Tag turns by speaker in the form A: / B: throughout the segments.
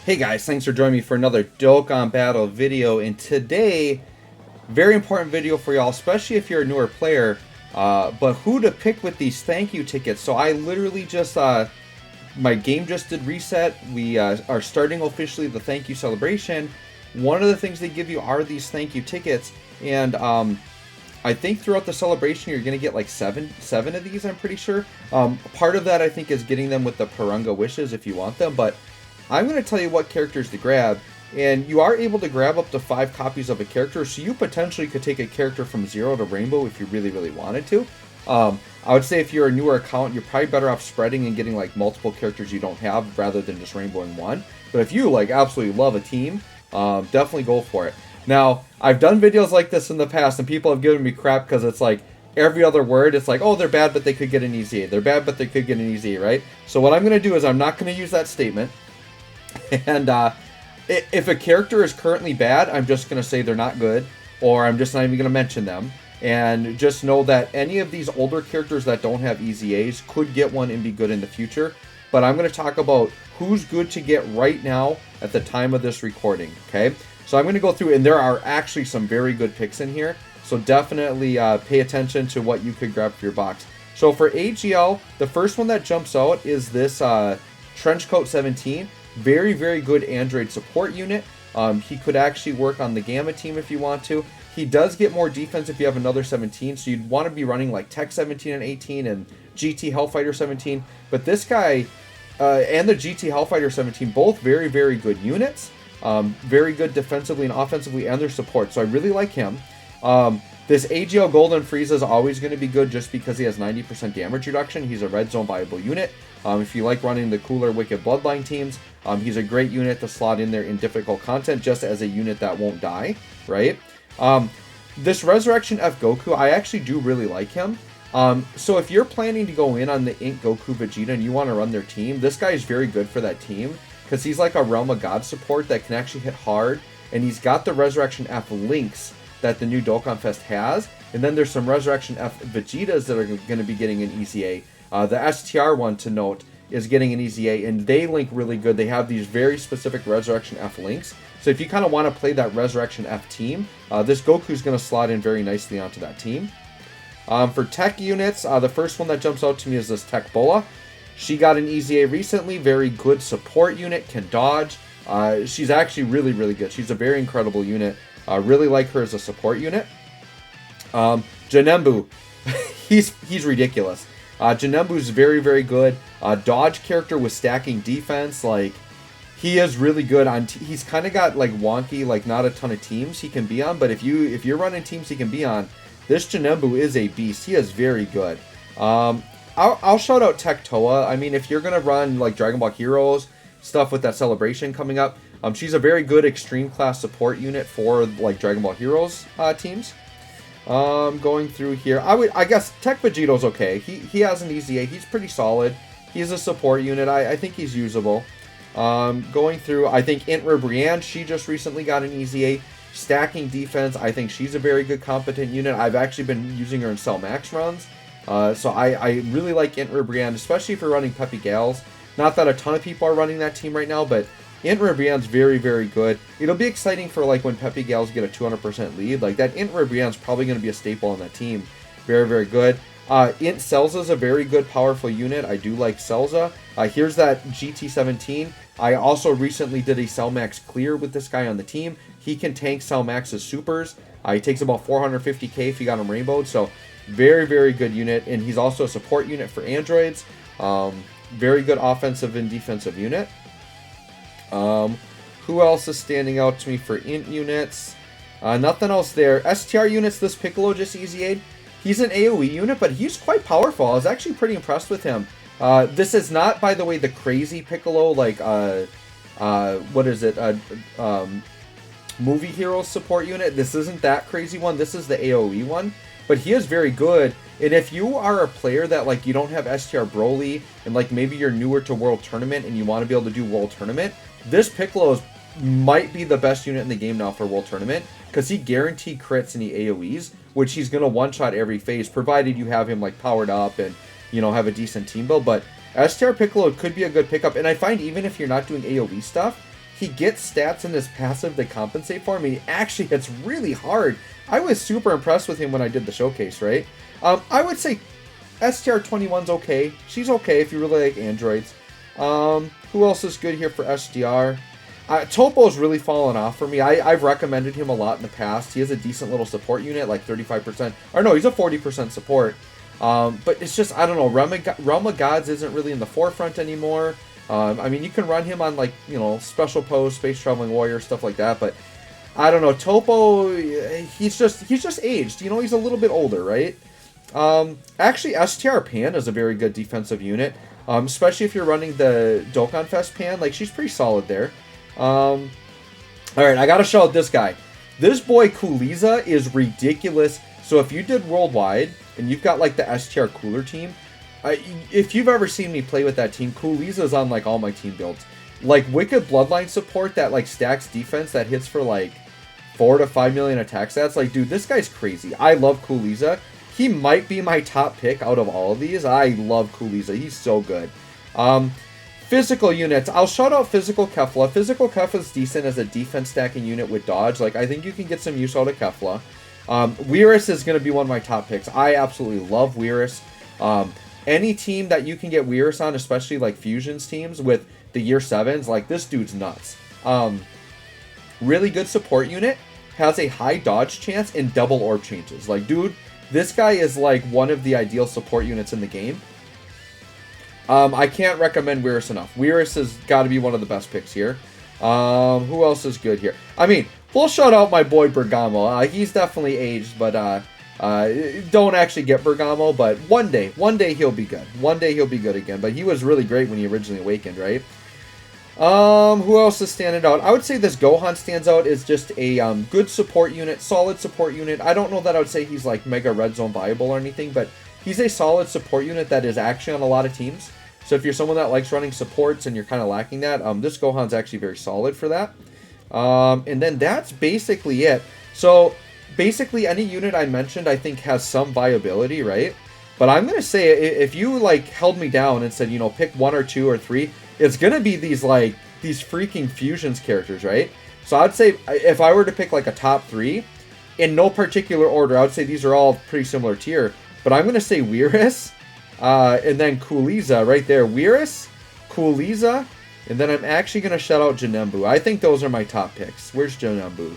A: Hey guys, thanks for joining me for another Dokkan Battle video, and today, very important video for y'all, especially if you're a newer player, but who to pick with these thank you tickets. So I literally just, my game just did reset. We are starting officially the thank you celebration. One of the things they give you are these thank you tickets, and I think throughout the celebration you're going to get like seven of these, I'm pretty sure. Part of that I think is getting them with the Parunga wishes if you want them, but I'm going to tell you what characters to grab, and you are able to grab up to 5 copies of a character, so you potentially could take a character from 0 to Rainbow if you really wanted to. I would say if you're a newer account, you're probably better off spreading and getting like multiple characters you don't have rather than just Rainbowing one. But if you like absolutely love a team, definitely go for it. Now, I've done videos like this in the past, and people have given me crap because it's like every other word, it's like, oh, they're bad, but they could get an easy A. They're bad, but they could get an easy A, right? So what I'm going to do is I'm not going to use that statement. And if a character is currently bad, I'm just going to say they're not good, or I'm just not even going to mention them. And just know that any of these older characters that don't have easy A's could get one and be good in the future. But I'm going to talk about who's good to get right now at the time of this recording, okay? So I'm going to go through, and there are actually some very good picks in here. So definitely pay attention to what you could grab for your box. So for AGL, the first one that jumps out is this Trenchcoat 17. Very good Android support unit. He could actually work on the Gamma team if you want to. He does get more defense if you have another 17, so you'd want to be running like Tech 17 and 18 and GT Hellfighter 17. But this guy and the GT Hellfighter 17, both very good units. Very good defensively and offensively, and their support, so I really like him. This AGL Golden Frieza is always going to be good just because he has 90% damage reduction. He's a red zone viable unit. If you like running the cooler Wicked Bloodline teams, he's a great unit to slot in there in difficult content just as a unit that won't die, right? This Resurrection F Goku, I actually do really like him. So if you're planning to go in on the Ink Goku Vegeta and you want to run their team, this guy is very good for that team because he's like a Realm of God support that can actually hit hard, and he's got the Resurrection F links that the new Dokkan Fest has, and then there's some Resurrection F Vegetas that are going to be getting an easy A. The STR one, to note, is getting an easy A, and they link really good. They have these very specific Resurrection F links, so if you kind of want to play that Resurrection F team, this Goku's going to slot in very nicely onto that team. For tech units, the first one that jumps out to me is this Tech Bola. She got an easy A recently, very good support unit, can dodge. She's actually really good. She's a very incredible unit. Really like her as a support unit. Janembu, he's ridiculous. Janembu's very good. Dodge character with stacking defense. Like, he is really good on. He's kind of got like wonky, like not a ton of teams he can be on. But if you're running teams he can be on, this Janembu is a beast. He is very good. I'll shout out Tech Toa. I mean, if you're gonna run like Dragon Ball Heroes stuff with that celebration coming up, she's a very good extreme class support unit for like Dragon Ball Heroes teams. Going through here, I guess Tech Vegeto's okay. He has an easy A. He's pretty solid. He's a support unit. I think he's usable. Going through, I think Intra Brienne, she just recently got an easy A. Stacking defense, I think she's a very good competent unit. I've actually been using her in Cell Max runs. So I really like Intra Brienne, especially if you're running Peppy Gals. Not that a ton of people are running that team right now, but Intra Brienne's very good. It'll be exciting for like when Peppy Gals get a 200% lead. Like that Intra Brienne's probably going to be a staple on that team. Very good. Int Celza's a very good, powerful unit. I do like Celza. Here's that GT17. I also recently did a Cell Max clear with this guy on the team. He can tank Cell Max's supers. He takes about 450k if you got him rainbowed. So very good unit. And he's also a support unit for androids. Very good offensive and defensive unit. Who else is standing out to me for int units? Nothing else there. STR units, this Piccolo just easy A'd. He's an AoE unit, but he's quite powerful. I was actually pretty impressed with him. This is not, by the way, the crazy Piccolo, like, what is it? Movie Heroes support unit. This isn't that crazy one. This is the AoE one. But he is very good. And if you are a player that, like, you don't have STR Broly, and, like, maybe you're newer to World Tournament and you want to be able to do World Tournament, this Piccolo might be the best unit in the game now for World Tournament, because he guaranteed crits and he AoEs, which he's going to one-shot every phase, provided you have him, like, powered up and, you know, have a decent team build. But STR Piccolo could be a good pickup, and I find even if you're not doing AoE stuff, he gets stats in his passive to compensate for him. He actually hits really hard. I was super impressed with him when I did the showcase, right? I would say STR21's okay. She's okay if you really like androids. Who else is good here for SDR? Topo's really fallen off for me. I've recommended him a lot in the past. He has a decent little support unit, like 35%. Or no, he's a 40% support. But it's just, I don't know, Realm of Gods isn't really in the forefront anymore. I mean, you can run him on, like, you know, Special Pose, Space Traveling Warrior, stuff like that, but I don't know. Topo, he's just aged. You know, he's a little bit older, right? Actually, STR Pan is a very good defensive unit, especially if you're running the Dokkan Fest Pan. Like, she's pretty solid there. All right, I gotta shout out this guy. This boy Kuliza is ridiculous. So if you did worldwide and you've got like the STR Cooler team, if you've ever seen me play with that team, Kuliza's on like all my team builds. Like Wicked Bloodline support that like stacks defense that hits for like 4 to 5 million attack stats. Like, dude, this guy's crazy. I love Kuliza. He might be my top pick out of all of these. I love Kuliza. He's so good. Physical units. I'll shout out Physical Kefla. Physical Kefla is decent as a defense stacking unit with dodge. Like, I think you can get some use out of Kefla. Weirus is going to be one of my top picks. I absolutely love Weirus. Any team that you can get Weirus on, especially like Fusions teams with the Year 7s, like, this dude's nuts. Really good support unit. Has a high dodge chance and double orb changes. Like, dude, this guy is like one of the ideal support units in the game. I can't recommend Weirus enough. Weirus has got to be one of the best picks here. Who else is good here? I mean, we'll shout out my boy Bergamo. He's definitely aged, but don't actually get Bergamo. But one day he'll be good. One day he'll be good again. But he was really great when he originally awakened, right? Who else is standing out? I would say this Gohan stands out as just a good support unit, solid support unit. I don't know that I would say he's like mega red zone viable or anything, but he's a solid support unit that is actually on a lot of teams. So if you're someone that likes running supports and you're kind of lacking that, this Gohan's actually very solid for that. And then that's basically it. So basically any unit I mentioned I think has some viability, right? But I'm going to say if you like held me down and said, you know, pick 1 or 2 or 3, it's going to be these freaking Fusions characters, right? So I'd say if I were to pick like a top 3, in no particular order, I would say these are all pretty similar tier. But I'm going to say Weirus. And then Kuliza right there. Weirus, Kuliza, and then I'm actually going to shout out Janembu. I think those are my top picks. Where's Janembu?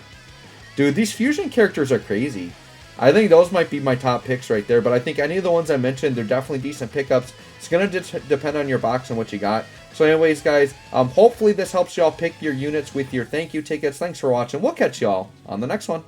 A: Dude, these fusion characters are crazy. I think those might be my top picks right there, but I think any of the ones I mentioned, they're definitely decent pickups. It's going to depend on your box and what you got. So anyways, guys, hopefully this helps y'all pick your units with your thank you tickets. Thanks for watching. We'll catch y'all on the next one.